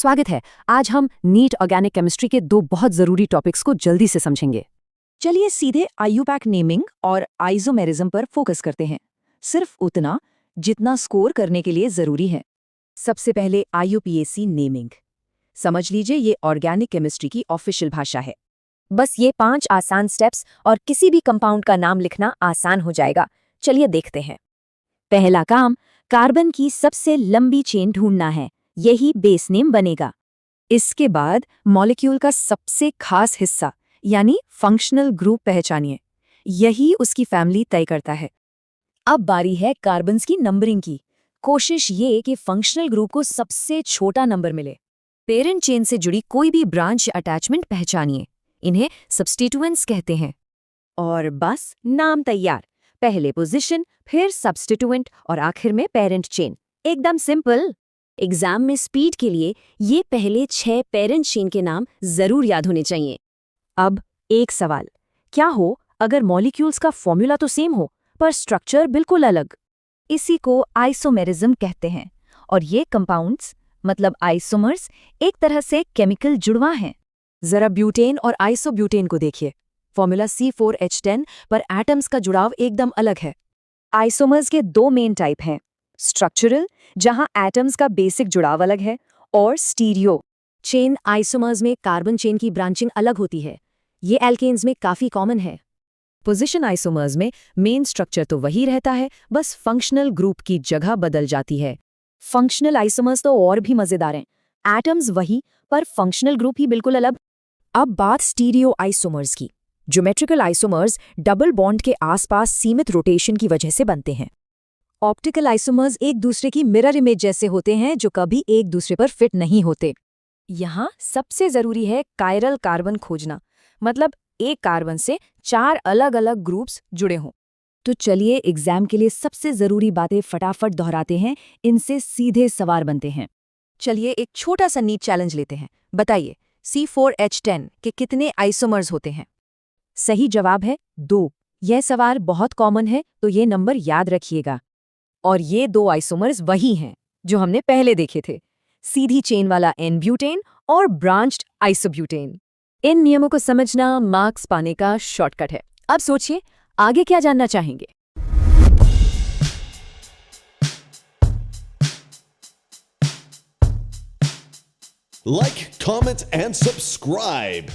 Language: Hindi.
स्वागत है। आज हम नीट ऑर्गेनिक केमिस्ट्री के दो बहुत जरूरी टॉपिक्स को जल्दी से समझेंगे। चलिए सीधे आईयूपैक नेमिंग और आइसोमेरिज्म पर फोकस करते हैं, सिर्फ उतना जितना स्कोर करने के लिए जरूरी है। सबसे पहले आईयूपीएसी नेमिंग समझ लीजिए, ये ऑर्गेनिक केमिस्ट्री की ऑफिशियल भाषा है। बस ये 5 आसान स्टेप्स और किसी भी कंपाउंड का नाम लिखना आसान हो जाएगा। चलिए देखते हैं। पहला काम, कार्बन की सबसे लंबी चेन ढूंढना है, यही बेस नेम बनेगा। इसके बाद मॉलिक्यूल का सबसे खास हिस्सा यानी फंक्शनल ग्रुप पहचानिए, यही उसकी फैमिली तय करता है। अब बारी है कार्बन्स की नंबरिंग की। कोशिश ये कि फंक्शनल ग्रुप को सबसे छोटा नंबर मिले। पेरेंट चेन से जुड़ी कोई भी ब्रांच या अटैचमेंट पहचानिए, इन्हें सब्स्टिट्यूएंट्स कहते हैं। और बस नाम तैयार, पहले पोजीशन, फिर सब्स्टिट्यूएंट और आखिर में पेरेंट चेन। एकदम सिंपल। एग्जाम में स्पीड के लिए ये पहले 6 पेरेंट चेन के नाम जरूर याद होने चाहिए। अब एक सवाल, क्या हो अगर मॉलिक्यूल्स का फॉर्मूला तो सेम हो पर स्ट्रक्चर बिल्कुल अलग? इसी को आइसोमेरिज्म कहते हैं। और ये कंपाउंड्स मतलब आइसोमर्स एक तरह से केमिकल जुड़वा हैं। जरा ब्यूटेन और आइसोब्यूटेन को देखिए, फॉर्मूला C4H10 पर एटम्स का जुड़ाव एकदम अलग है। आइसोमर्स के दो मेन टाइप हैं, स्ट्रक्चरल जहां एटम्स का बेसिक जुड़ाव अलग है, और स्टीरियो चेन आइसोमर्स में कार्बन चेन की ब्रांचिंग अलग होती है। ये एल्केन्स में काफी कॉमन है। पोजीशन आइसोमर्स में मेन स्ट्रक्चर तो वही रहता है, बस फंक्शनल ग्रुप की जगह बदल जाती है। फंक्शनल आइसोमर्स तो और भी मजेदार हैं, एटम्स वही पर फंक्शनल ग्रुप ही बिल्कुल अलग। अब बात स्टीरियो आइसोमर्स की। ज्योमेट्रिकल आइसोमर्स डबल बॉन्ड के आसपास सीमित रोटेशन की वजह से बनते हैं। ऑप्टिकल आइसोमर्स एक दूसरे की मिरर इमेज जैसे होते हैं, जो कभी एक दूसरे पर फिट नहीं होते। यहाँ सबसे जरूरी है कायरल कार्बन खोजना, मतलब एक कार्बन से 4 अलग अलग ग्रुप्स जुड़े हों। तो चलिए एग्जाम के लिए सबसे जरूरी बातें फटाफट दोहराते हैं, इनसे सीधे सवाल बनते हैं। चलिए एक छोटा सा नीट चैलेंज लेते हैं। बताइए C4H10 के कितने आइसोमर्स होते हैं? सही जवाब है 2। यह सवाल बहुत कॉमन है, तो ये नंबर याद रखिएगा। और ये 2 आइसोमर्स वही हैं जो हमने पहले देखे थे, सीधी चेन वाला N-ब्यूटेन और ब्रांच्ड आइसोब्यूटेन। इन नियमों को समझना मार्क्स पाने का शॉर्टकट है। अब सोचिए आगे क्या जानना चाहेंगे। Like, comment, and subscribe.